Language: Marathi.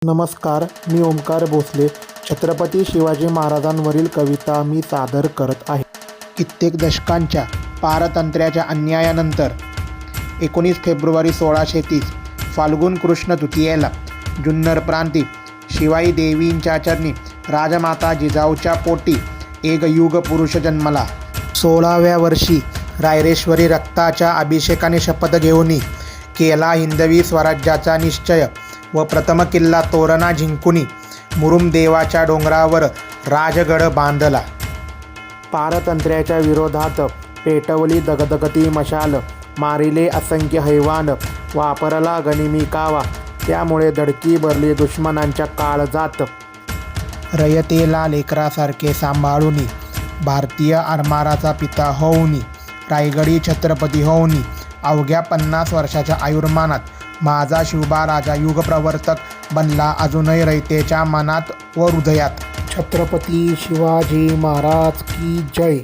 नमस्कार, मी ओमकार भोसले. छत्रपती शिवाजी महाराजांवरील कविता मी सादर करत आहे. कित्येक दशकांच्या पारतंत्र्याच्या अन्यायानंतर 19 फेब्रुवारी 1630 फाल्गुन कृष्ण तृतीयेला जुन्नर प्रांती शिवाई देवींच्या चरणी राजमाता जिजाऊच्या पोटी एक युग पुरुष जन्मला. 16व्या वर्षी रायरेश्वरी रक्ताच्या अभिषेकाने शपथ घेऊन केला हिंदवी स्वराज्याचा निश्चय व प्रथम किल्ला तोरणा जिंकुनी मुरुमदेवाच्या डोंगरावर राजगड बांधला. पारतंत्र्याच्या विरोधात पेटवली दगदगती मशाल, मारिले असंख्य हैवान, वापरला गनिमी कावा, त्यामुळे धडकी भरली दुश्मनांच्या काळजात. रयतेला लेकरासारखे सांभाळून भारतीय आरमाराचा पिता होऊन रायगडी छत्रपती होऊन अवघ्या 50 वर्षाच्या आयुर्मानात माझा शिवबा राजा युगप्रवर्तक बनला अजूनही रयतेच्या मनात व हृदयात. छत्रपती शिवाजी महाराज की जय.